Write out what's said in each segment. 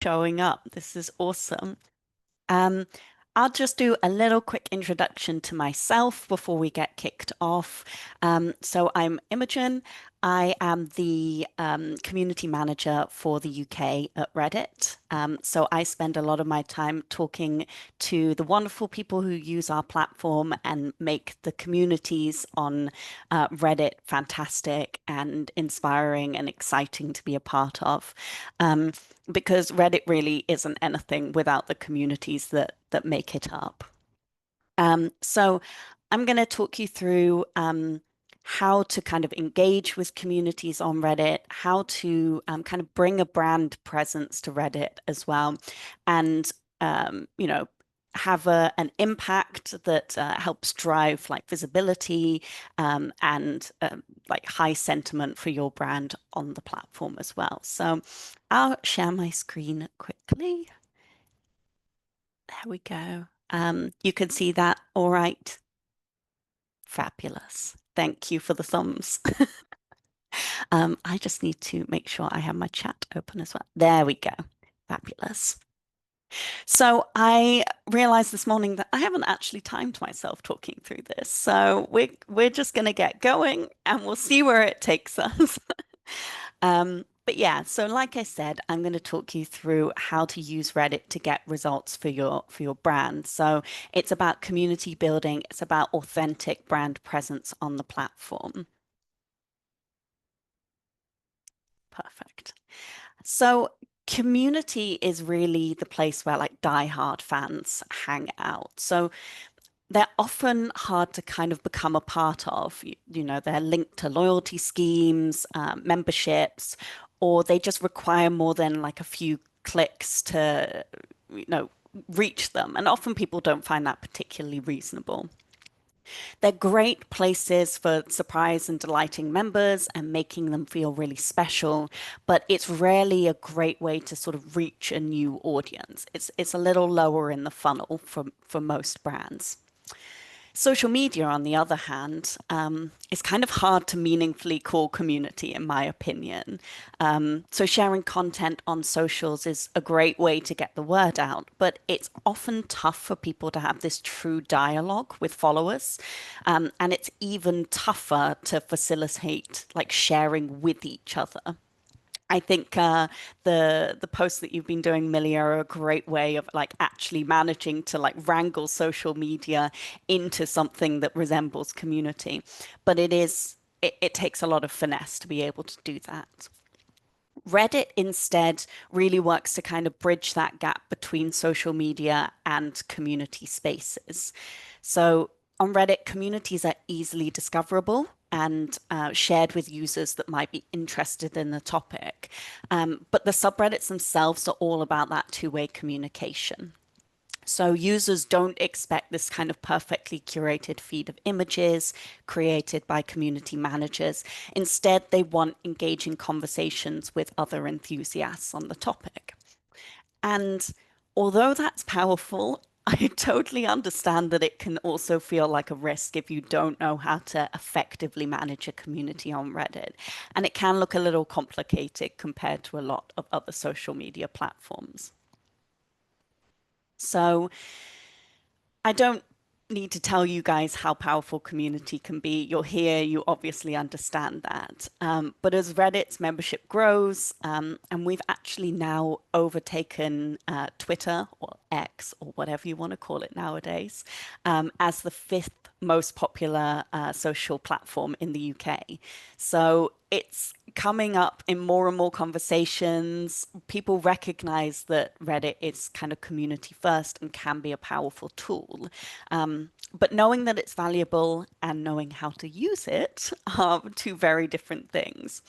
showing up. This is awesome. Um, I'll just do a little quick introduction to myself before we get kicked off. So I'm Imogen. I am the community manager for the UK at Reddit. So I spend a lot of my time talking to the wonderful people who use our platform and make the communities on Reddit fantastic and inspiring and exciting to be a part of. Um, because Reddit really isn't anything without the communities that make it up. So I'm going to talk you through how to kind of engage with communities on Reddit, how to kind of bring a brand presence to Reddit as well, and have an impact that helps drive like visibility and like high sentiment for your brand on the platform as well. So I'll share my screen quickly. There we go. You can see that all right. Fabulous. Thank you for the thumbs. I just need to make sure I have my chat open as well. There we go. Fabulous. So I realized this morning that I haven't actually timed myself talking through this. So we're just going to get going and we'll see where it takes us. But yeah, so like I said, I'm going to talk you through how to use Reddit to get results for your brand. So it's about community building, it's about authentic brand presence on the platform. Perfect. So community is really the place where like diehard fans hang out. So they're often hard to kind of become a part of. They're linked to loyalty schemes, memberships, or they just require more than like a few clicks to, you know, reach them. And often people don't find that particularly reasonable. They're great places for surprise and delighting members and making them feel really special, but it's rarely a great way to sort of reach a new audience. It's a little lower in the funnel for most brands. Social media, on the other hand, is kind of hard to meaningfully call community, in my opinion. So sharing content on socials is a great way to get the word out, but it's often tough for people to have this true dialogue with followers. And it's even tougher to facilitate like sharing with each other. I think the posts that you've been doing, Millie, are a great way of like actually managing to like wrangle social media into something that resembles community. But it takes a lot of finesse to be able to do that. Reddit instead really works to kind of bridge that gap between social media and community spaces. So on Reddit, communities are easily discoverable and shared with users that might be interested in the topic. But the subreddits themselves are all about that two-way communication. So users don't expect this kind of perfectly curated feed of images created by community managers. Instead, they want engaging conversations with other enthusiasts on the topic. And although that's powerful, I totally understand that it can also feel like a risk if you don't know how to effectively manage a community on Reddit. And it can look a little complicated compared to a lot of other social media platforms. So I don't need to tell you guys how powerful community can be. You're here, you obviously understand that. But as Reddit's membership grows, and we've actually now overtaken Twitter or X or whatever you want to call it nowadays, as the fifth most popular social platform in the UK. So it's coming up in more and more conversations. People recognize that Reddit is kind of community first and can be a powerful tool. But knowing that it's valuable and knowing how to use it are two very different things.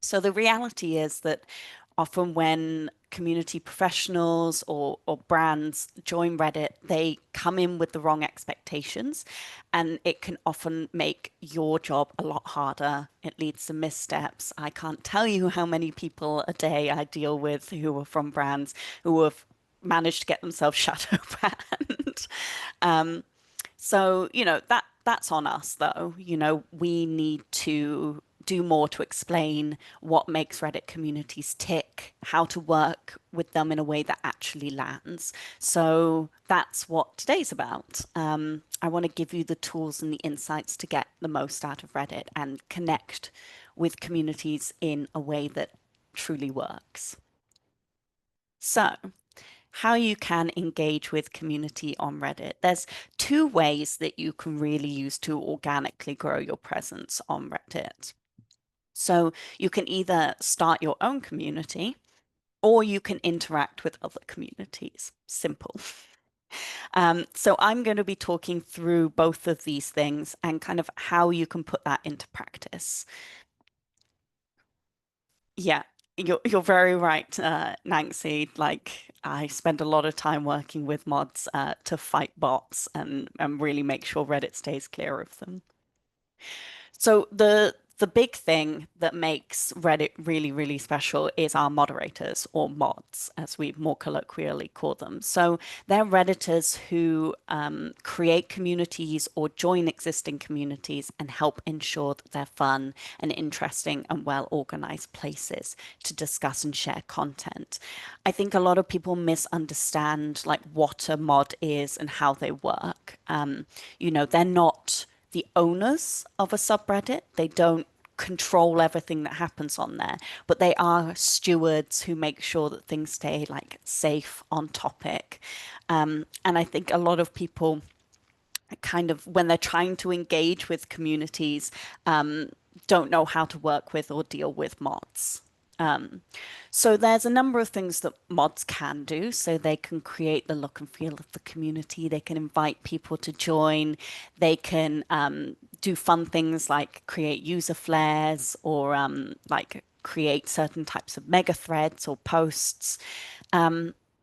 So the reality is that often when community professionals or brands join Reddit, they come in with the wrong expectations, and it can often make your job a lot harder. It leads to missteps. I can't tell you how many people a day I deal with who are from brands who have managed to get themselves shadow banned. So, that's on us though. We need to do more to explain what makes Reddit communities tick, how to work with them in a way that actually lands. So that's what today's about. I want to give you the tools and the insights to get the most out of Reddit and connect with communities in a way that truly works. So, how you can engage with community on Reddit. There's two ways that you can really use to organically grow your presence on Reddit. So you can either start your own community or you can interact with other communities. Simple. So I'm going to be talking through both of these things and kind of how you can put that into practice. Yeah, you're very right, Nancy. Like I spend a lot of time working with mods to fight bots and really make sure Reddit stays clear of them. So the big thing that makes Reddit really, really special is our moderators or mods, as we more colloquially call them. So they're Redditors who create communities or join existing communities and help ensure that they're fun and interesting and well organized places to discuss and share content. I think a lot of people misunderstand like what a mod is and how they work. They're not the owners of a subreddit. They don't control everything that happens on there, but they are stewards who make sure that things stay like safe on topic. And I think a lot of people kind of, when they're trying to engage with communities, don't know how to work with or deal with mods. Um, so there's a number of things that mods can do. So they can create the look and feel of the community. They can invite people to join. They can do fun things like create user flares or like create certain types of mega threads or posts.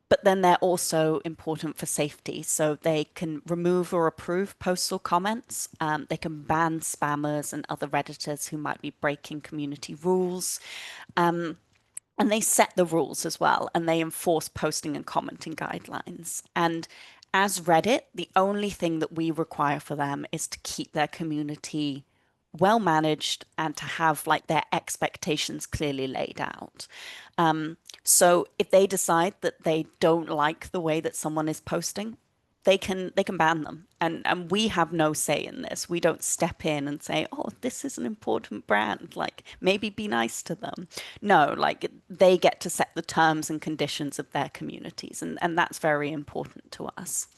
But then they're also important for safety. So they can remove or approve postal comments. They can ban spammers and other Redditors who might be breaking community rules. And they set the rules as well, and they enforce posting and commenting guidelines. And as Reddit, the only thing that we require for them is to keep their community well managed and to have like their expectations clearly laid out. So if they decide that they don't like the way that someone is posting, they can ban them. And we have no say in this. We don't step in and say, "Oh, this is an important brand. Like maybe be nice to them." No, like they get to set the terms and conditions of their communities, and that's very important to us.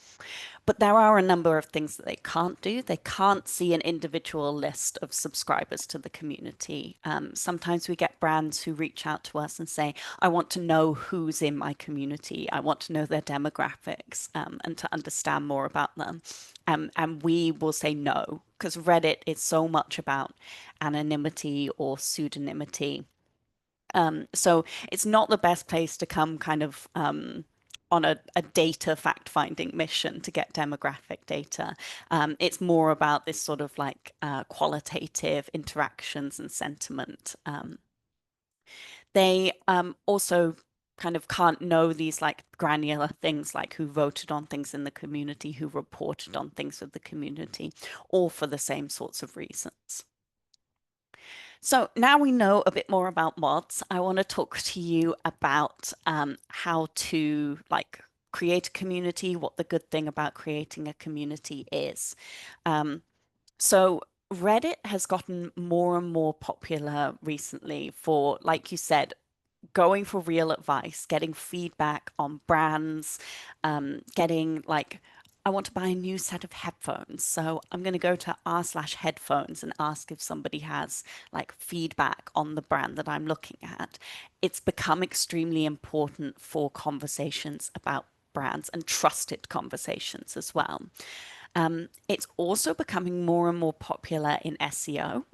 But there are a number of things that they can't do. They can't see an individual list of subscribers to the community. Sometimes we get brands who reach out to us and say, I want to know who's in my community. I want to know their demographics and to understand more about them. And we will say no, because Reddit is so much about anonymity or pseudonymity. So it's not the best place to come kind of on a data fact-finding mission to get demographic data. It's more about this sort of like qualitative interactions and sentiment. They also kind of can't know these like granular things like who voted on things in the community, who reported on things with the community, all for the same sorts of reasons. So now we know a bit more about mods. I want to talk to you about how to like create a community, what the good thing about creating a community is. Um, so Reddit has gotten more and more popular recently for, like you said, going for real advice, getting feedback on brands, getting like, I want to buy a new set of headphones. So I'm going to go to r/headphones and ask if somebody has like feedback on the brand that I'm looking at. It's become extremely important for conversations about brands and trusted conversations as well. It's also becoming more and more popular in SEO.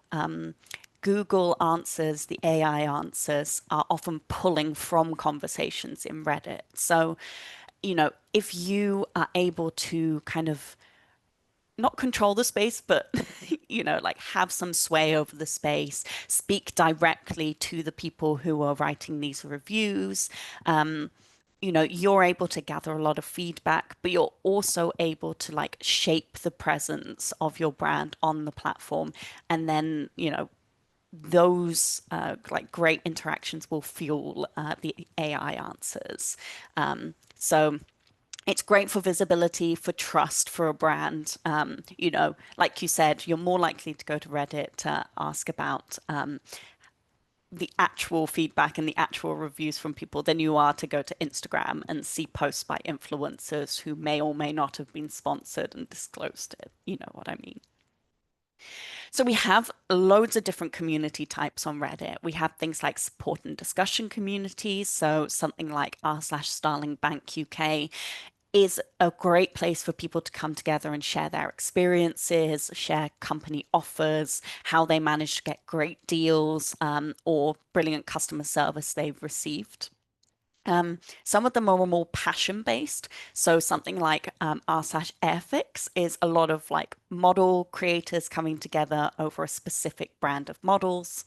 Google answers, the AI answers are often pulling from conversations in Reddit. So, if you are able to kind of not control the space, but like have some sway over the space, speak directly to the people who are writing these reviews. You're able to gather a lot of feedback, but you're also able to like shape the presence of your brand on the platform and then, those like great interactions will fuel the AI answers. So it's great for visibility, for trust for a brand. Like you said, you're more likely to go to Reddit to ask about the actual feedback and the actual reviews from people than you are to go to Instagram and see posts by influencers who may or may not have been sponsored and disclosed it. You know what I mean? So we have loads of different community types on Reddit. We have things like support and discussion communities. So something like r/Starling Bank UK is a great place for people to come together and share their experiences, share company offers, how they manage to get great deals, or brilliant customer service they've received. Some of them are more passion based. So something like r/Airfix is a lot of like model creators coming together over a specific brand of models,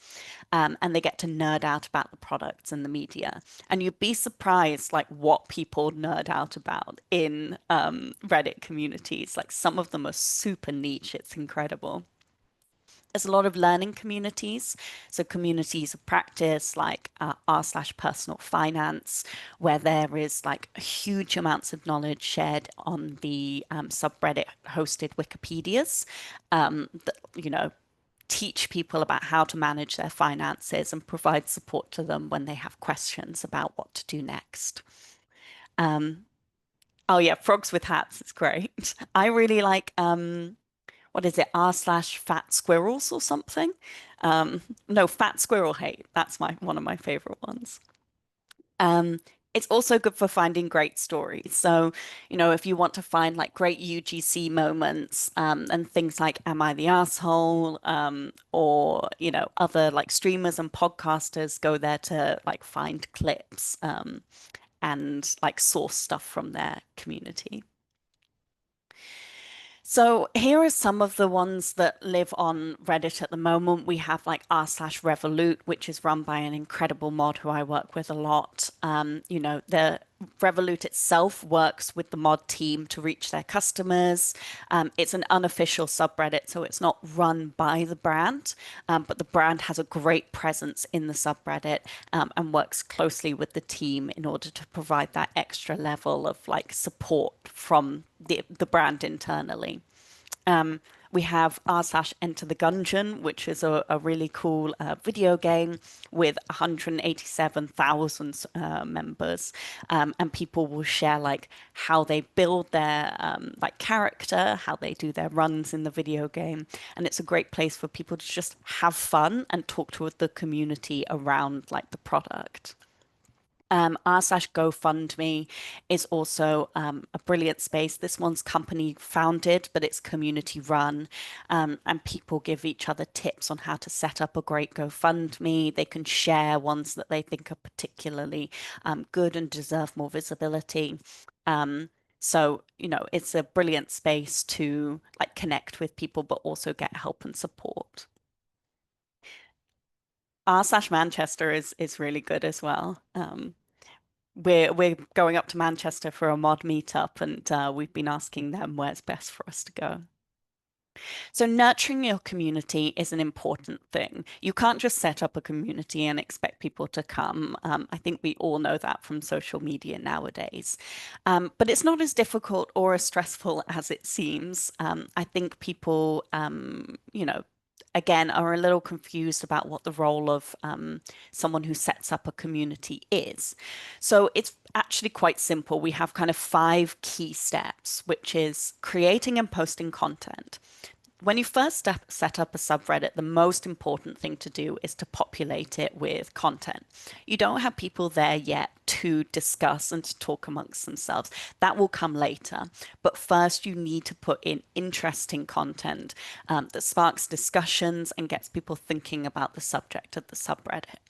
and they get to nerd out about the products and the media. And you'd be surprised like what people nerd out about in Reddit communities. Like some of them are super niche. It's incredible. There's a lot of learning communities. So communities of practice like r/personal finance, where there is like huge amounts of knowledge shared on the subreddit hosted Wikipedias that, teach people about how to manage their finances and provide support to them when they have questions about what to do next. Um, oh yeah, frogs with hats is great. I really like what is it, r/fat squirrels or something? No, fat squirrel hate. That's my one of my favorite ones. Um, it's also good for finding great stories. So, if you want to find like great UGC moments, and things like Am I the Asshole? Or, other like streamers and podcasters go there to like find clips, and like source stuff from their community. So here are some of the ones that live on Reddit at the moment. We have like r/Revolut, which is run by an incredible mod who I work with a lot. The Revolut itself works with the mod team to reach their customers. It's an unofficial subreddit, so it's not run by the brand, but the brand has a great presence in the subreddit, and works closely with the team in order to provide that extra level of like support from the brand internally. Um, we have r/Enter the Gungeon, which is a really cool video game with 187,000 members. And people will share like how they build their like character, how they do their runs in the video game. And it's a great place for people to just have fun and talk to the community around like the product. r/GoFundMe is also a brilliant space. This one's company founded, but it's community run. And people give each other tips on how to set up a great GoFundMe. They can share ones that they think are particularly good and deserve more visibility. So, it's a brilliant space to like connect with people, but also get help and support. r/Manchester is really good as well. We're going up to Manchester for a mod meetup, and we've been asking them where's best for us to go. So nurturing your community is an important thing. You can't just set up a community and expect people to come. I think we all know that from social media nowadays. But it's not as difficult or as stressful as it seems. I think people, again, are a little confused about what the role of someone who sets up a community is. So it's actually quite simple. We have kind of 5 key steps, which is creating and posting content. When you first set up a subreddit, the most important thing to do is to populate it with content. You don't have people there yet to discuss and to talk amongst themselves. That will come later. But first, you need to put in interesting content that sparks discussions and gets people thinking about the subject of the subreddit.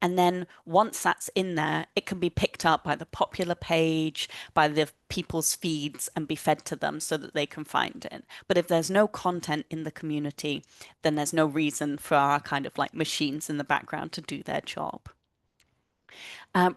And then once that's in there, it can be picked up by the popular page, by the people's feeds, and be fed to them so that they can find it. But if there's no content in the community, then there's no reason for our kind of like machines in the background to do their job.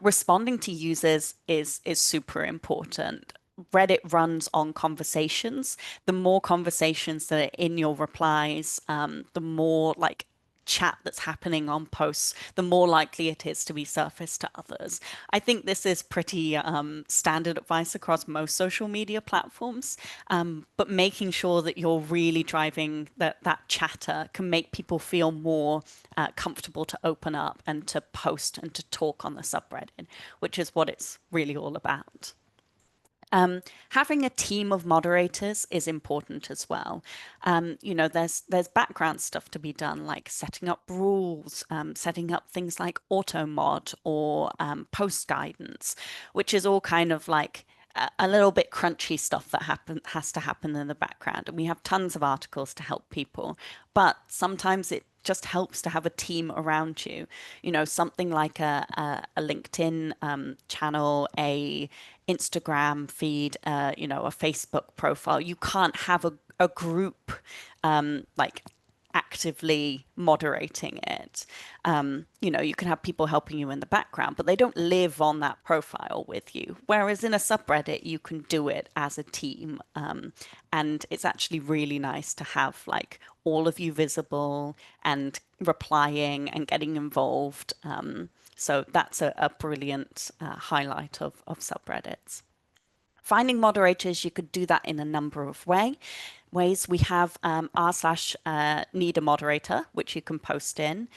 Responding to users is super important. Reddit runs on conversations. The more conversations that are in your replies, the more like chat that's happening on posts, the more likely it is to be surfaced to others. I think this is pretty standard advice across most social media platforms, but making sure that you're really driving that chatter can make people feel more comfortable to open up and to post and to talk on the subreddit, which is what it's really all about. Having a team of moderators is important as well. There's background stuff to be done, like setting up rules, setting up things like auto mod or post guidance, which is all kind of like a little bit crunchy stuff that has to happen in the background. And we have tons of articles to help people, but sometimes it just helps to have a team around you. Something like a LinkedIn channel, a Instagram feed, a Facebook profile. You can't have a group like actively moderating it. You can have people helping you in the background, but they don't live on that profile with you. Whereas in a subreddit, you can do it as a team. And it's actually really nice to have like all of you visible and replying and getting involved. So that's a brilliant highlight of subreddits. Finding moderators, you could do that in a number of ways. We have r/need a moderator, which you can post in.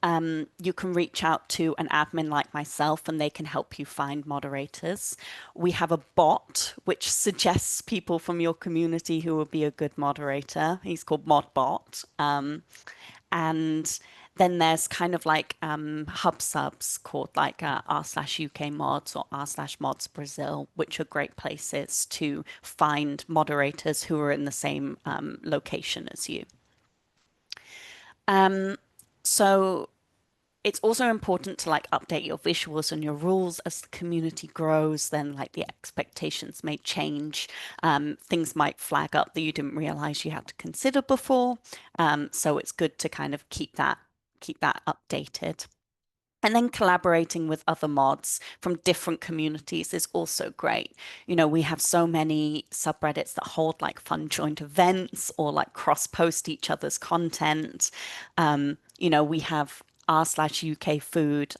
You can reach out to an admin like myself, and they can help you find moderators. We have a bot, which suggests people from your community who would be a good moderator. He's called ModBot. And then there's kind of like hub subs called like r/UK mods or r/mods Brazil, which are great places to find moderators who are in the same location as you. So it's also important to like update your visuals and your rules as the community grows. Then like the expectations may change. Things might flag up that you didn't realize you had to consider before. So it's good to kind of keep that updated. And then collaborating with other mods from different communities is also great. We have so many subreddits that hold like fun joint events or like cross-post each other's content. We have r/UK food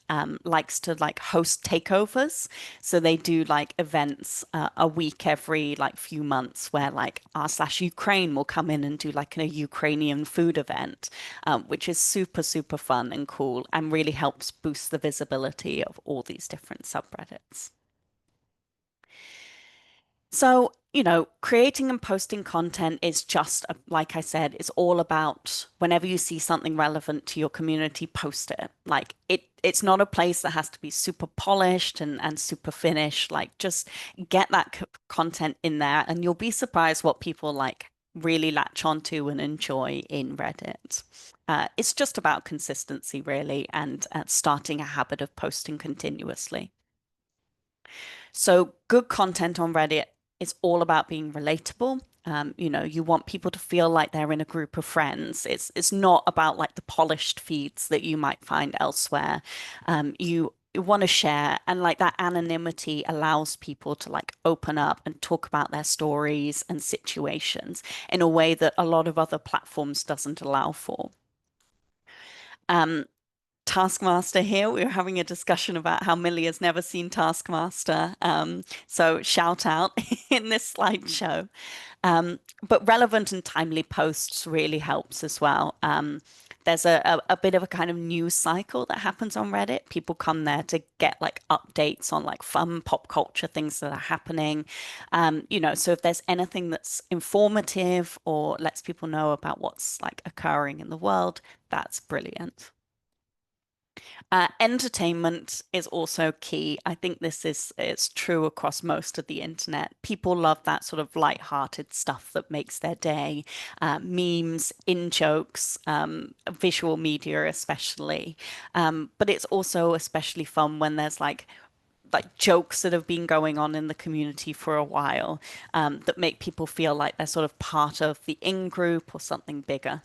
likes to like host takeovers. So they do like events a week every like few months where like r/Ukraine will come in and do like a Ukrainian food event, which is super, super fun and cool and really helps boost the visibility of all these different subreddits. So, creating and posting content is just, like I said, it's all about whenever you see something relevant to your community, post it. Like it's not a place that has to be super polished and super finished. Like just get that content in there and you'll be surprised what people like really latch onto and enjoy in Reddit. It's just about consistency, really, and starting a habit of posting continuously. So good content on Reddit is all about being relatable. You want people to feel like they're in a group of friends. It's not about like the polished feeds that you might find elsewhere. You want to share, and like that anonymity allows people to like open up and talk about their stories and situations in a way that a lot of other platforms doesn't allow for. Taskmaster here. We were having a discussion about how Millie has never seen Taskmaster. So shout out in this slideshow. But relevant and timely posts really helps as well. There's a bit of a kind of news cycle that happens on Reddit. People come there to get like updates on like fun pop culture things that are happening. So if there's anything that's informative or lets people know about what's like occurring in the world, that's brilliant. Entertainment is also key. I think this is it's true across most of the internet. People love that sort of light-hearted stuff that makes their day, memes, in-jokes, visual media especially. But it's also especially fun when there's like jokes that have been going on in the community for a while, that make people feel like they're sort of part of the in group or something bigger.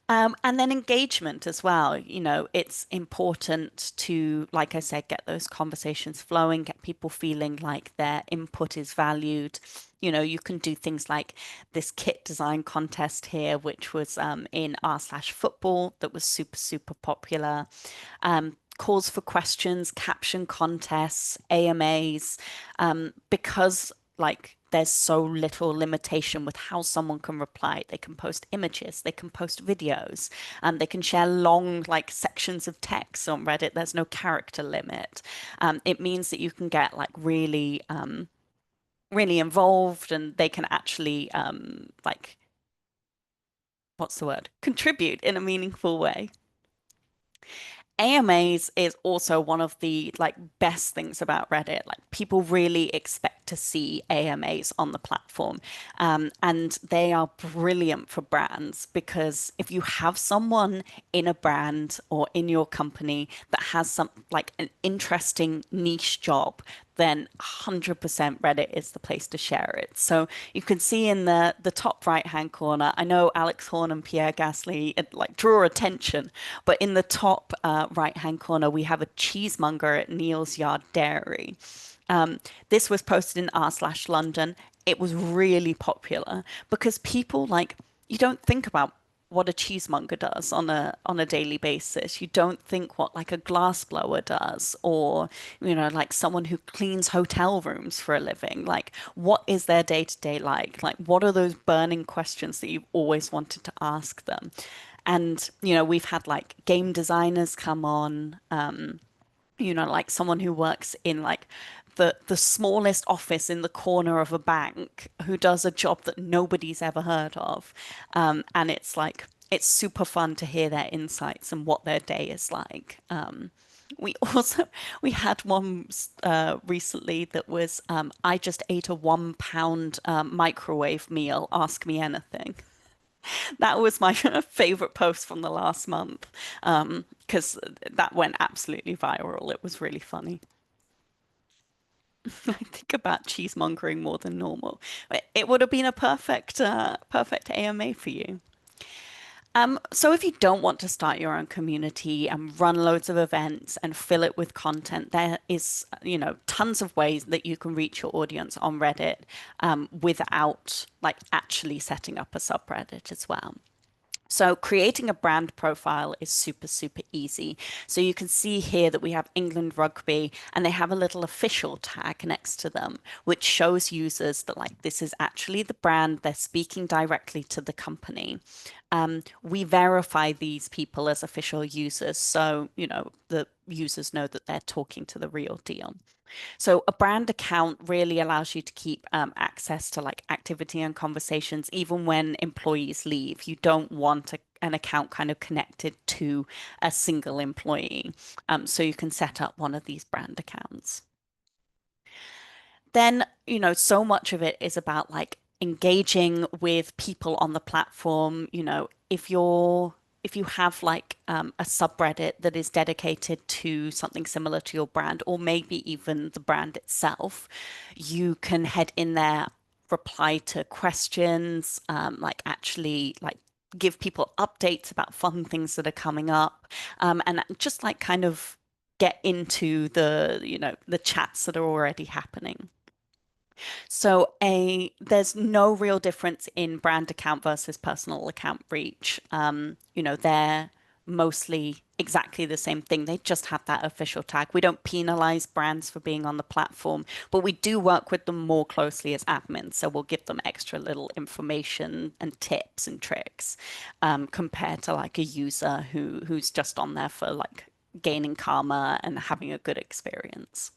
And then engagement as well. It's important to, like I said, get those conversations flowing, get people feeling like their input is valued. You can do things like this kit design contest here, which was in r/football that was super, super popular. Calls for questions, caption contests, AMAs, because like there's so little limitation with how someone can reply. They can post images, they can post videos, they can share long like sections of text on Reddit. There's no character limit. It means that you can get like really, really involved, and they can actually like what's the word? Contribute in a meaningful way. AMAs is also one of the like best things about Reddit. Like people really expect to see AMAs on the platform. And they are brilliant for brands because if you have someone in a brand or in your company that has some like an interesting niche job, then 100% Reddit is the place to share it. So you can see in the top right hand corner, I know Alex Horn and Pierre Gasly like draw attention, but in the top right hand corner, we have a cheesemonger at Neil's Yard Dairy. This was posted in r/London. It was really popular because people like, you don't think about what a cheesemonger does on a daily basis. You don't think what like a glass blower does, or like someone who cleans hotel rooms for a living. Like what is their day to day like? Like what are those burning questions that you've always wanted to ask them? And we've had like game designers come on, like someone who works in like the smallest office in the corner of a bank who does a job that nobody's ever heard of. And it's like it's super fun to hear their insights and what their day is like. We also we had one recently that was I just ate a 1 pound microwave meal. Ask me anything. That was my favorite post from the last month, because that went absolutely viral. It was really funny. I think about cheesemongering more than normal. It would have been a perfect AMA for you. So if you don't want to start your own community and run loads of events and fill it with content, there is, tons of ways that you can reach your audience on Reddit, without like actually setting up a subreddit as well. So creating a brand profile is super, super easy. So you can see here that we have England Rugby and they have a little official tag next to them, which shows users that like this is actually the brand. They're speaking directly to the company. We verify these people as official users. So, the users know that they're talking to the real deal. So a brand account really allows you to keep access to like activity and conversations even when employees leave. You don't want an account kind of connected to a single employee. So you can set up one of these brand accounts. Then, so much of it is about like engaging with people on the platform. If you have like a subreddit that is dedicated to something similar to your brand, or maybe even the brand itself, you can head in there, reply to questions, like actually like give people updates about fun things that are coming up, and just like kind of get into the chats that are already happening. So there's no real difference in brand account versus personal account reach. They're mostly exactly the same thing. They just have that official tag. We don't penalize brands for being on the platform, but we do work with them more closely as admins. So we'll give them extra little information and tips and tricks, compared to like a user who's just on there for like gaining karma and having a good experience.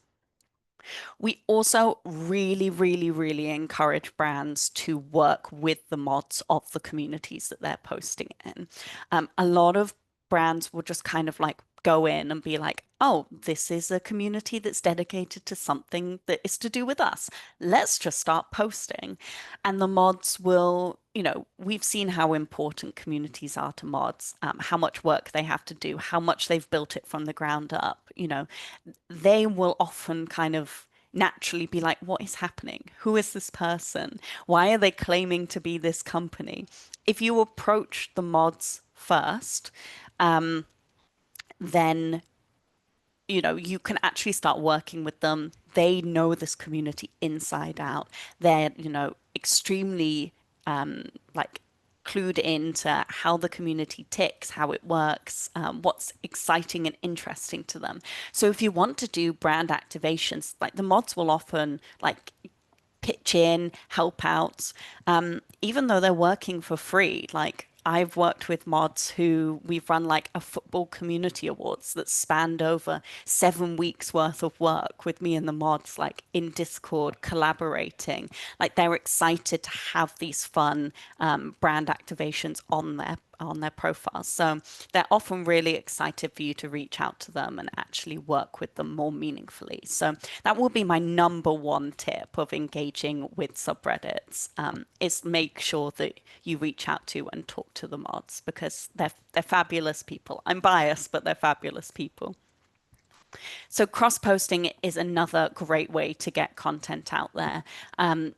We also really, really, really encourage brands to work with the mods of the communities that they're posting in. A lot of brands will just kind of like go in and be like, oh, this is a community that's dedicated to something that is to do with us. Let's just start posting. And the mods will, we've seen how important communities are to mods, how much work they have to do, how much they've built it from the ground up. They will often kind of naturally be like, what is happening? Who is this person? Why are they claiming to be this company? If you approach the mods first, um, then you can actually start working with them. They know this community inside out. They're, extremely like clued into how the community ticks, how it works, what's exciting and interesting to them. So if you want to do brand activations, like the mods will often like pitch in, help out, even though they're working for free. Like I've worked with mods who we've run like a football community awards that spanned over 7 weeks worth of work with me and the mods, like in Discord, collaborating. Like they're excited to have these fun brand activations on their profiles. So they're often really excited for you to reach out to them and actually work with them more meaningfully. So that will be my number one tip of engaging with subreddits, is make sure that you reach out to and talk to the mods because they're fabulous people. I'm biased, but they're fabulous people. So cross-posting is another great way to get content out there.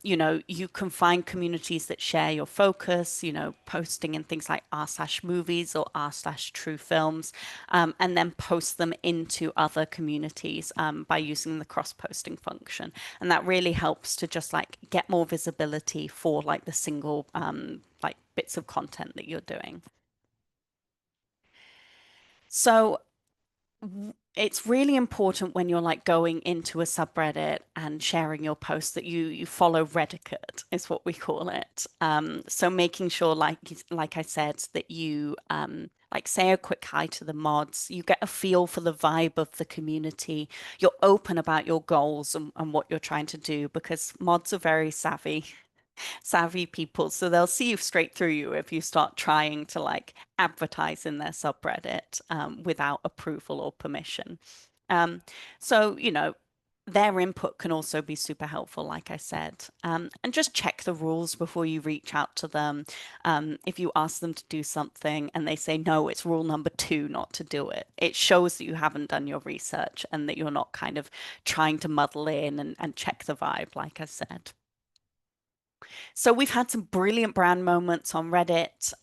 You can find communities that share your focus, posting in things like r/movies or r/true films, and then post them into other communities by using the cross-posting function. And that really helps to just like get more visibility for like the single like bits of content that you're doing. So it's really important when you're like going into a subreddit and sharing your post that you follow Redicate is what we call it. So making sure, like I said, that you like say a quick hi to the mods, you get a feel for the vibe of the community, you're open about your goals and what you're trying to do because mods are very savvy people. So they'll see you straight through you if you start trying to like advertise in their subreddit without approval or permission. Um, so, their input can also be super helpful, like I said. And just check the rules before you reach out to them. If you ask them to do something and they say, no, it's rule number two not to do it, it shows that you haven't done your research and that you're not kind of trying to muddle in and check the vibe, like I said. So we've had some brilliant brand moments on Reddit.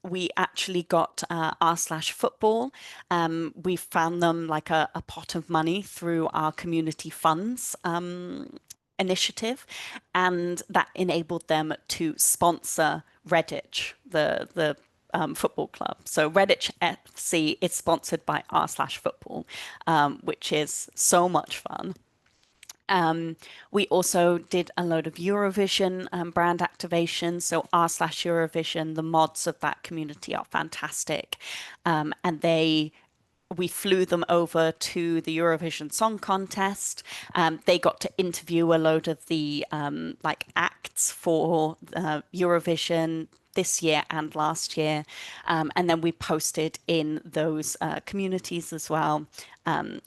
We actually got r/football. We found them like a pot of money through our community funds initiative, and that enabled them to sponsor Redditch, the football club. So Redditch FC is sponsored by r/football, which is so much fun. We also did a load of Eurovision brand activation. So r/Eurovision, the mods of that community are fantastic. And we flew them over to the Eurovision Song Contest. They got to interview a load of the like acts for Eurovision this year and last year. And then we posted in those communities as well.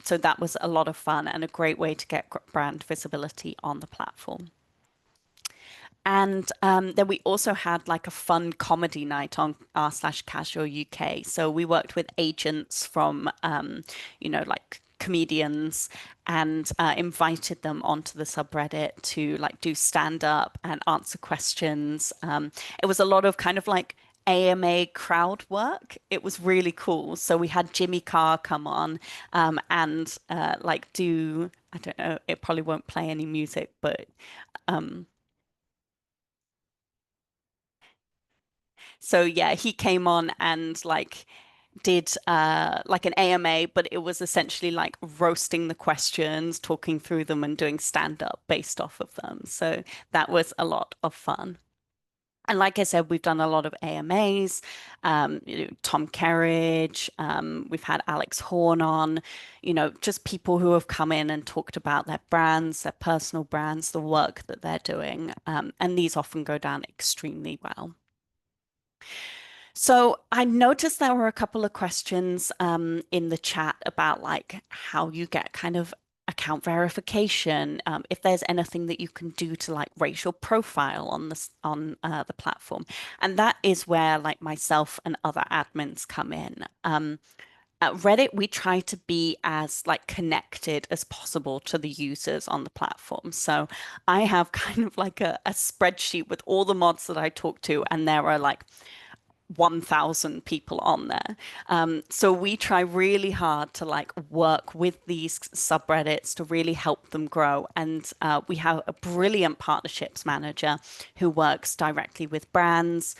So that was a lot of fun and a great way to get brand visibility on the platform. And then we also had like a fun comedy night on r/casual UK. So we worked with agents from, like comedians and invited them onto the subreddit to like do stand up and answer questions. It was a lot of kind of like AMA crowd work. It was really cool. So we had Jimmy Carr come on and like do, I don't know, it probably won't play any music, but um, so yeah, he came on and like did like an AMA, but it was essentially like roasting the questions, talking through them and doing stand up based off of them. So that was a lot of fun. And like I said, we've done a lot of AMAs, Tom Kerridge, we've had Alex Horn on, just people who have come in and talked about their brands, their personal brands, the work that they're doing. And these often go down extremely well. So I noticed there were a couple of questions in the chat about like how you get kind of account verification, if there's anything that you can do to like raise your profile on the platform, and that is where like myself and other admins come in. At Reddit, we try to be as like connected as possible to the users on the platform. So I have kind of like a spreadsheet with all the mods that I talk to, and there are like 1,000 people on there. So we try really hard to like work with these subreddits to really help them grow. And we have a brilliant partnerships manager who works directly with brands.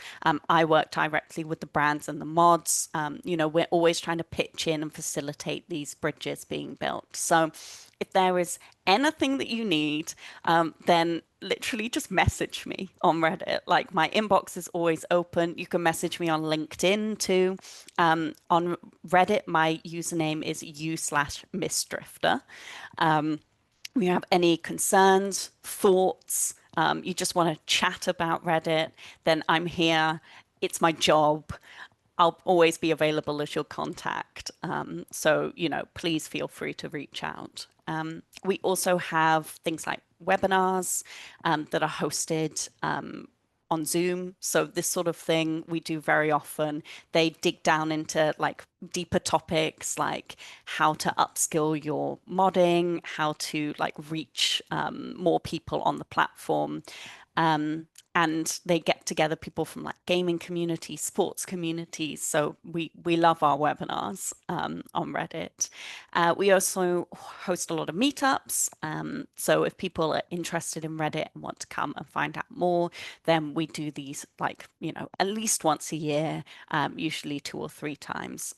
I work directly with the brands and the mods. We're always trying to pitch in and facilitate these bridges being built. So if there is anything that you need, then literally just message me on Reddit. Like my inbox is always open. You can message me on LinkedIn too. On Reddit, my username is u/missdrifter. If you have any concerns, thoughts, you just want to chat about Reddit, then I'm here. It's my job. I'll always be available as your contact. Please feel free to reach out. We also have things like webinars that are hosted on Zoom. So this sort of thing we do very often. They dig down into like deeper topics like how to upskill your modding, how to like reach more people on the platform. And they get together people from like gaming communities, sports communities. So we love our webinars on Reddit. We also host a lot of meetups. So if people are interested in Reddit and want to come and find out more, then we do these like, at least once a year, usually 2 or 3 times.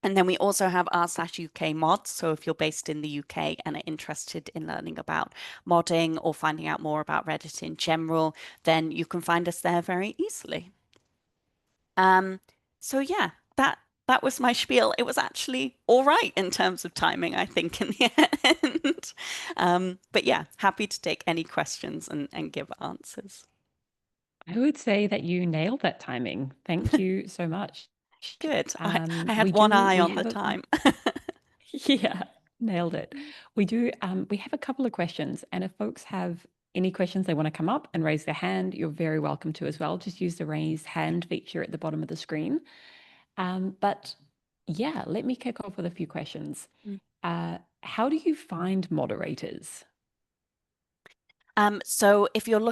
And then we also have r/UK mods. So if you're based in the UK and are interested in learning about modding or finding out more about Reddit in general, then you can find us there very easily. Um, so yeah, that was my spiel. It was actually all right in terms of timing, I think, in the end. But yeah, happy to take any questions and give answers. I would say that you nailed that timing. Thank you so much. Good. I We had one do, eye we on the have a, time. yeah, nailed it. We have a couple of questions, and if folks have any questions they want to come up and raise their hand, you're very welcome to as well. Just use the raise hand feature at the bottom of the screen. But yeah, let me kick off with a few questions. How do you find moderators? So if I'm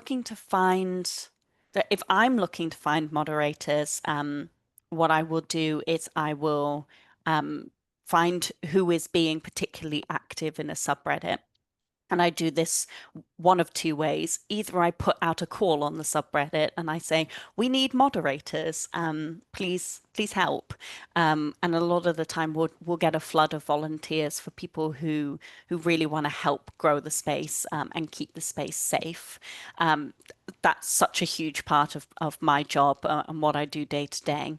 looking to find moderators, what I will do is I will find who is being particularly active in a subreddit. And I do this one of two ways. Either I put out a call on the subreddit and I say, we need moderators. Please help. And a lot of the time we'll get a flood of volunteers for people who really want to help grow the space and keep the space safe. That's such a huge part of my job and what I do day to day.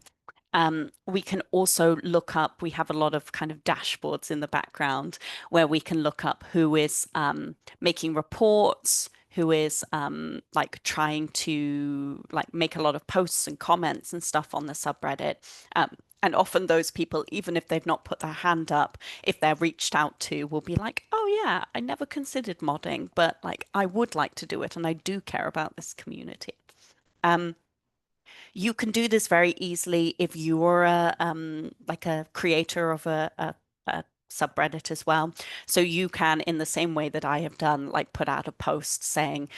We can also look up, we have a lot of kind of dashboards in the background where we can look up who is making reports, who is like trying to like make a lot of posts and comments and stuff on the subreddit. And often those people, even if they've not put their hand up, if they're reached out to, will be like, oh yeah, I never considered modding, but like I would like to do it and I do care about this community. Um, you can do this very easily if you're like a creator of a subreddit as well. So you can, in the same way that I have done, like put out a post saying,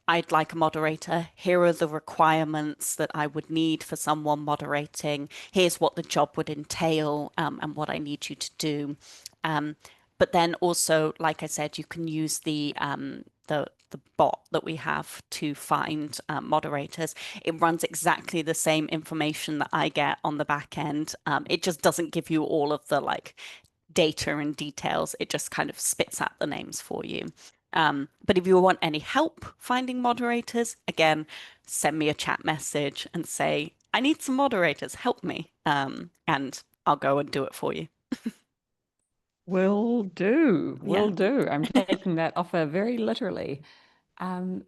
I'd like a moderator. Here are the requirements that I would need for someone moderating. Here's what the job would entail, and what I need you to do. Um, but then also, like I said, you can use the bot that we have to find moderators. It runs exactly the same information that I get on the back end. It just doesn't give you all of the like data and details. It just kind of spits out the names for you. But if you want any help finding moderators, again, send me a chat message and say, I need some moderators, help me. And I'll go and do it for you. Will do. Yeah. Will do. I'm taking that offer very literally. Um,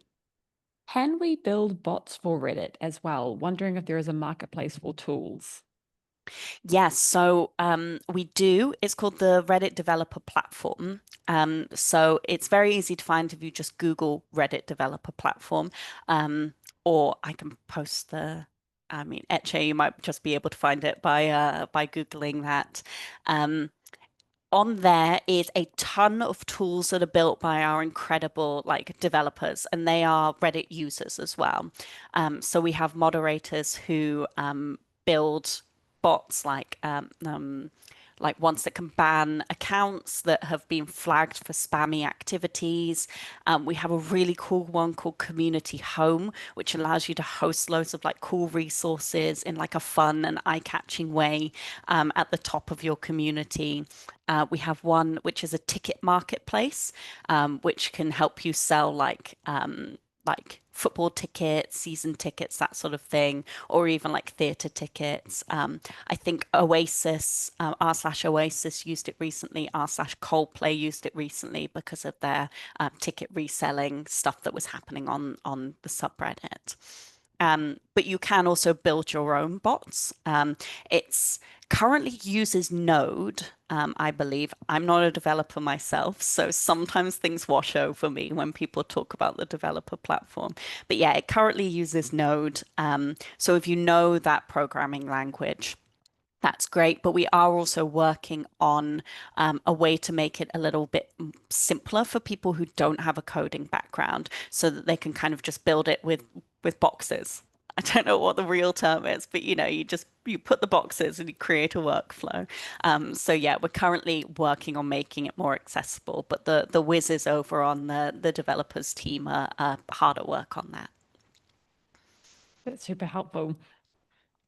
can we build bots for Reddit as well? Wondering if there is a marketplace for tools. Yes, so we do. It's called the Reddit Developer Platform. So it's very easy to find if you just Google Reddit Developer Platform. Or I can post I mean, Etche, you might just be able to find it by Googling that. Um, on there is a ton of tools that are built by our incredible like developers, and they are Reddit users as well. So we have moderators who build bots like ones that can ban accounts that have been flagged for spammy activities. We have a really cool one called Community Home, which allows you to host loads of like cool resources in like a fun and eye-catching way at the top of your community. We have one which is a ticket marketplace, which can help you sell like football tickets, season tickets, that sort of thing, or even like theatre tickets. I think Oasis, r/Oasis used it recently, r/Coldplay used it recently because of their ticket reselling stuff that was happening on the subreddit. But you can also build your own bots. It's currently uses Node, I believe. I'm not a developer myself, so sometimes things wash over me when people talk about the developer platform. But yeah, it currently uses Node. So if you know that programming language, that's great, but we are also working on a way to make it a little bit simpler for people who don't have a coding background, so that they can kind of just build it with boxes. I don't know what the real term is, but you put the boxes and you create a workflow. So yeah, we're currently working on making it more accessible, but the whizzes over on the developers team are hard at work on that. That's super helpful.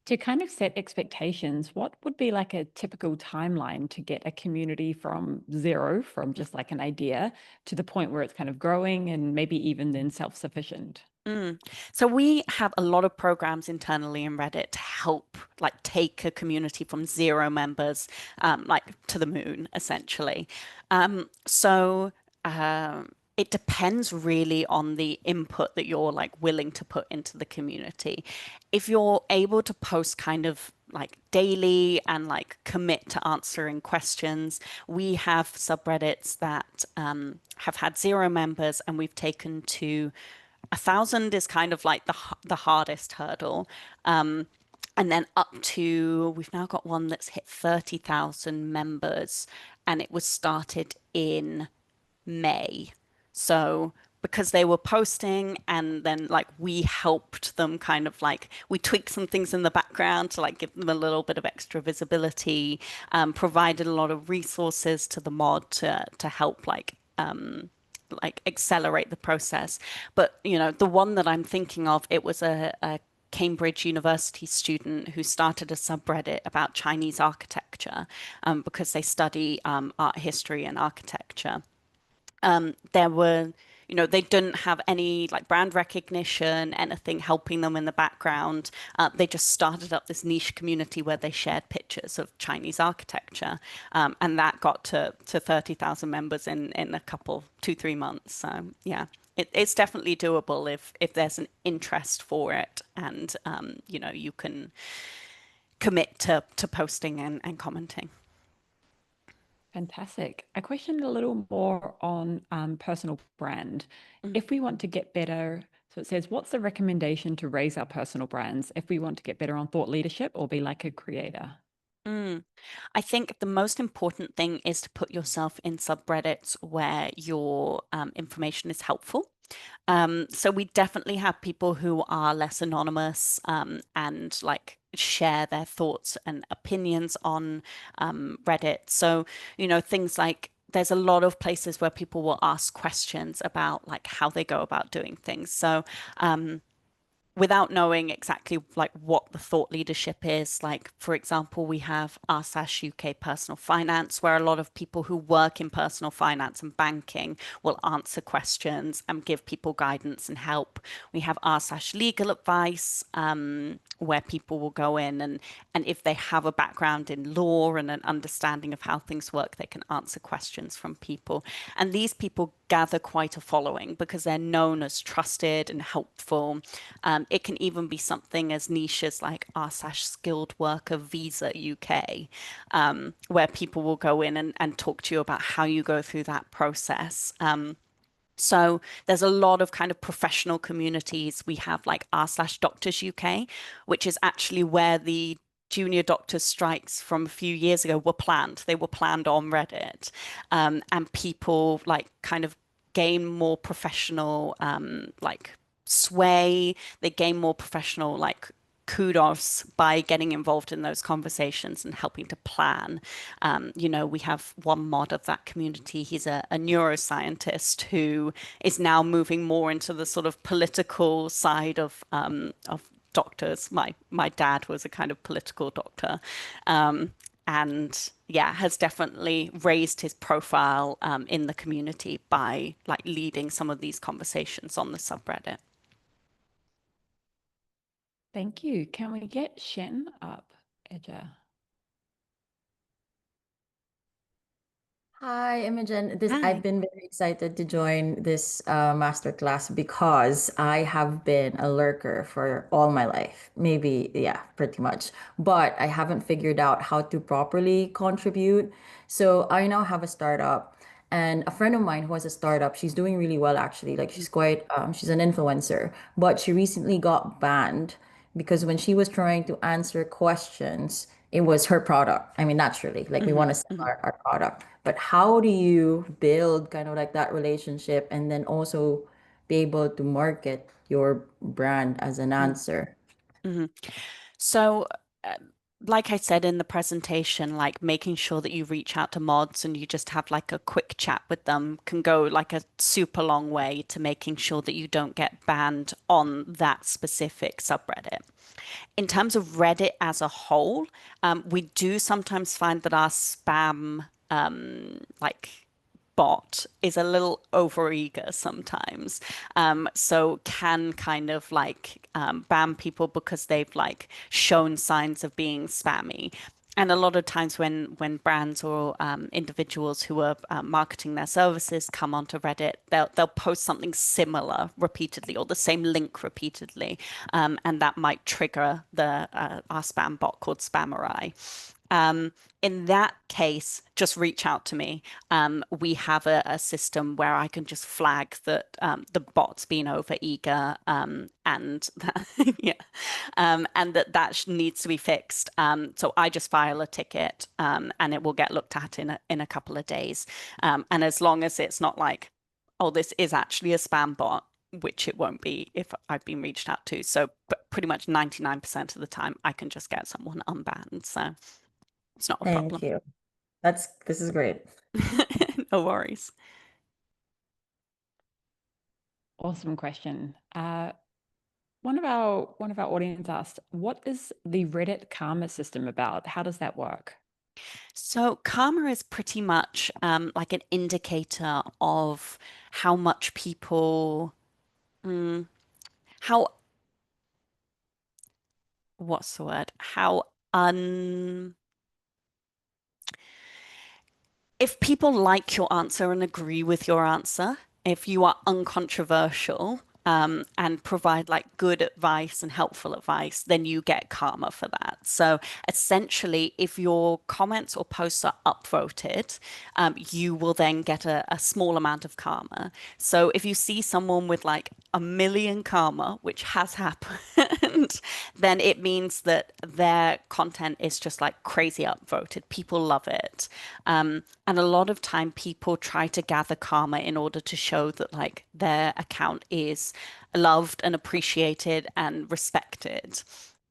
To kind of set expectations, what would be like a typical timeline to get a community from zero, from just like an idea, to the point where it's kind of growing and maybe even then self-sufficient? Mm. So we have a lot of programs internally in Reddit to help like take a community from zero members like to the moon, essentially. So it depends really on the input that you're like willing to put into the community. If you're able to post kind of like daily and like commit to answering questions, we have subreddits that have had zero members and we've taken to 1,000 is kind of like the hardest hurdle. And then up to, we've now got one that's hit 30,000 members, and it was started in May. So because they were posting and then like we helped them kind of like we tweaked some things in the background to like give them a little bit of extra visibility, provided a lot of resources to the mod to help like accelerate the process. But the one that I'm thinking of, it was a Cambridge University student who started a subreddit about Chinese architecture because they study art history and architecture. There were, they didn't have any like brand recognition, anything helping them in the background. They just started up this niche community where they shared pictures of Chinese architecture. And that got to 30,000 members in a couple, 2, 3 months. So yeah, it's definitely doable if there's an interest for it and, you can commit to posting and commenting. Fantastic. I questioned a little more on personal brand. If we want to get better, so it says, what's the recommendation to raise our personal brands if we want to get better on thought leadership or be like a creator? Mm. I think the most important thing is to put yourself in subreddits where your information is helpful. So we definitely have people who are less anonymous and like share their thoughts and opinions on Reddit. So, things like there's a lot of places where people will ask questions about like how they go about doing things. So, without knowing exactly like what the thought leadership is. Like, for example, we have r/UK personal finance, where a lot of people who work in personal finance and banking will answer questions and give people guidance and help. We have r/legal advice, where people will go in and if they have a background in law and an understanding of how things work, they can answer questions from people. And these people gather quite a following because they're known as trusted and helpful. It can even be something as niche as like r/skilled worker visa UK, where people will go in and talk to you about how you go through that process. So there's a lot of kind of professional communities. We have like r/Doctors UK, which is actually where the junior doctor strikes from a few years ago were planned. They were planned on Reddit, and people like kind of gain more professional like sway. They gain more professional like kudos by getting involved in those conversations and helping to plan. We have one mod of that community. He's a neuroscientist who is now moving more into the sort of political side of doctors. My dad was a kind of political doctor, and yeah, has definitely raised his profile in the community by like leading some of these conversations on the subreddit. Thank you. Can we get Shen up, Edja? Hi, Imogen. I've Hi. been very excited to join this masterclass because I have been a lurker for all my life. Maybe, yeah, pretty much. But I haven't figured out how to properly contribute. So I now have a startup, and a friend of mine who has a startup, she's doing really well actually. Like she's an influencer, but she recently got banned because when she was trying to answer questions, it was her product. I mean, naturally, like we Hmm. want to sell Hmm. our product. But how do you build kind of like that relationship and then also be able to market your brand as an answer? Hmm. So, uh, like I said in the presentation, like making sure that you reach out to mods and you just have like a quick chat with them can go like a super long way to making sure that you don't get banned on that specific subreddit. In terms of Reddit as a whole, we do sometimes find that our spam, like bot is a little overeager sometimes. So can kind of like ban people because they've like shown signs of being spammy. And a lot of times when brands or individuals who are marketing their services come onto Reddit, they'll post something similar repeatedly or the same link repeatedly, and that might trigger the our spam bot called Spamerai. In that case, just reach out to me. We have a system where I can just flag that the bot's been over eager, and that, yeah, and that needs to be fixed. So I just file a ticket, and it will get looked at in a couple of days. And as long as it's not like, oh, this is actually a spam bot, which it won't be if I've been reached out to. So, but pretty much 99% of the time, I can just get someone unbanned. So. It's not a Thank problem. you. This is great. No worries. Awesome question. One of our audience asked, "What is the Reddit karma system about? How does that work?" So karma is pretty much like an indicator of how much people, mm, how, what's the word? How un if people like your answer and agree with your answer, if you are uncontroversial, and provide like good advice and helpful advice, then you get karma for that. So essentially, if your comments or posts are upvoted, you will then get a small amount of karma. So if you see someone with like a million karma, which has happened, then it means that their content is just like crazy upvoted. People love it. And a lot of time people try to gather karma in order to show that like their account is loved and appreciated and respected.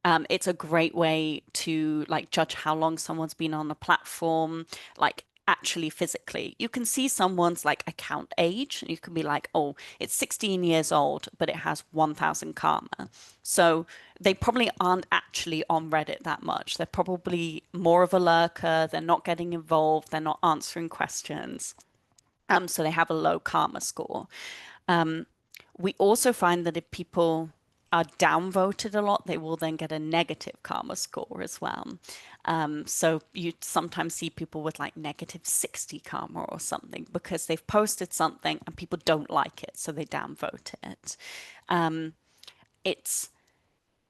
It's a great way to like judge how long someone's been on the platform, like actually physically. You can see someone's like account age, and you can be like, oh, it's 16 years old, but it has 1,000 karma. So they probably aren't actually on Reddit that much. They're probably more of a lurker. They're not getting involved. They're not answering questions. So they have a low karma score. We also find that if people are downvoted a lot, they will then get a negative karma score as well. So you sometimes see people with like -60 karma or something because they've posted something and people don't like it, so they downvote it. It's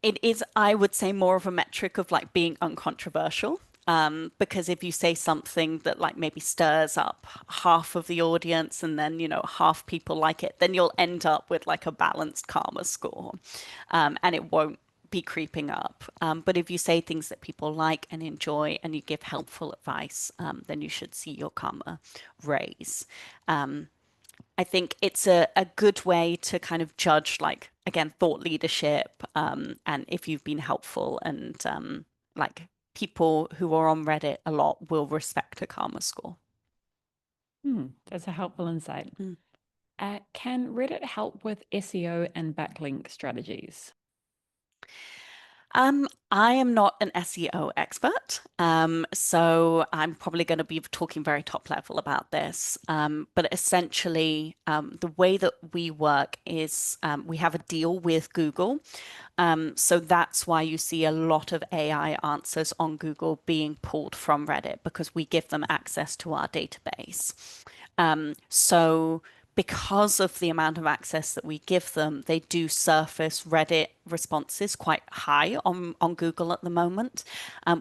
it is, I would say, more of a metric of like being uncontroversial. Because if you say something that like maybe stirs up half of the audience and then, half people like it, then you'll end up with like a balanced karma score. And it won't be creeping up. But if you say things that people like and enjoy and you give helpful advice, then you should see your karma raise. I think it's a good way to kind of judge, like, again, thought leadership, and if you've been helpful, and like people who are on Reddit a lot will respect a karma score. That's a helpful insight. Mm. Can Reddit help with SEO and backlink strategies? I am not an SEO expert, so I'm probably going to be talking very top level about this. But essentially, the way that we work is we have a deal with Google. So that's why you see a lot of AI answers on Google being pulled from Reddit, because we give them access to our database. So because of the amount of access that we give them, they do surface Reddit responses quite high on Google at the moment.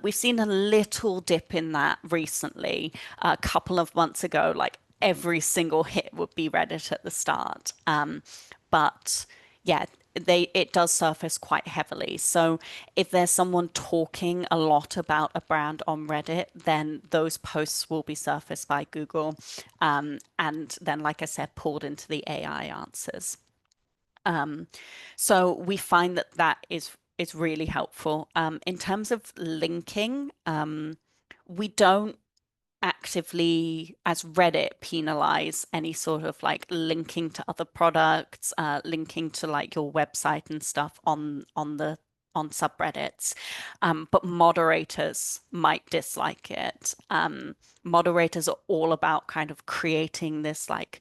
We've seen a little dip in that recently. A couple of months ago, like every single hit would be Reddit at the start. But yeah, it does surface quite heavily. So if there's someone talking a lot about a brand on Reddit, then those posts will be surfaced by Google, and then, like I said, pulled into the AI answers. So we find that that is really helpful. In terms of linking, we don't actively, as Reddit, penalize any sort of like linking to other products, linking to like your website and stuff on subreddits. But moderators might dislike it. Moderators are all about kind of creating this like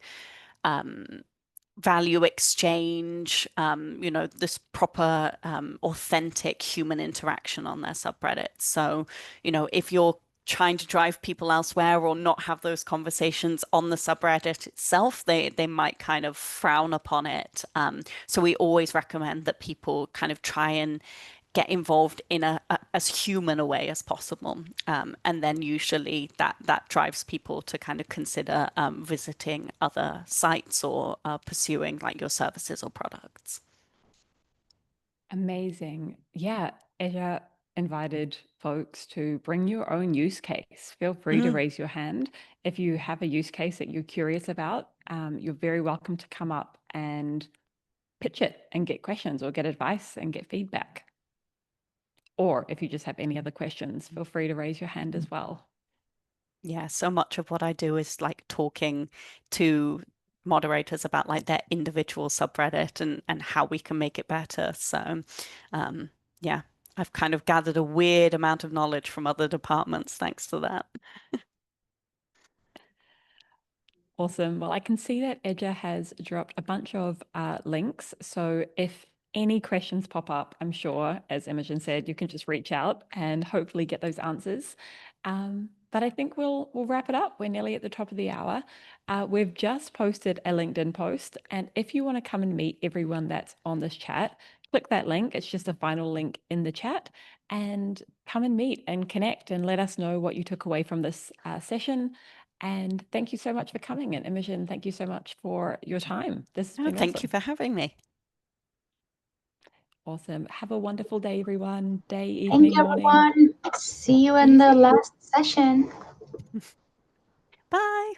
value exchange, this proper, authentic human interaction on their subreddits. So, if you're trying to drive people elsewhere or not have those conversations on the subreddit itself, they might kind of frown upon it. So we always recommend that people kind of try and get involved in as human a way as possible. And then usually that drives people to kind of consider visiting other sites or pursuing like your services or products. Amazing. Yeah, Asia invited folks to bring your own use case. Feel free to raise your hand. If you have a use case that you're curious about, you're very welcome to come up and pitch it and get questions or get advice and get feedback. Or if you just have any other questions, feel free to raise your hand as well. Yeah, so much of what I do is like talking to moderators about like their individual subreddit and how we can make it better. So, yeah, I've kind of gathered a weird amount of knowledge from other departments thanks to that. Awesome. Well, I can see that Edja has dropped a bunch of links. So if any questions pop up, I'm sure, as Imogen said, you can just reach out and hopefully get those answers. But I think we'll wrap it up. We're nearly at the top of the hour. We've just posted a LinkedIn post, and if you want to come and meet everyone that's on this chat, click that link. It's just a final link in the chat, and come and meet and connect and let us know what you took away from this session. And thank you so much for coming. And Imogen, thank you so much for your time. This has been Thank awesome. you for having me. Awesome. Have a wonderful day, everyone. Day, evening, Thank you, morning. everyone. See you in the last session. Bye.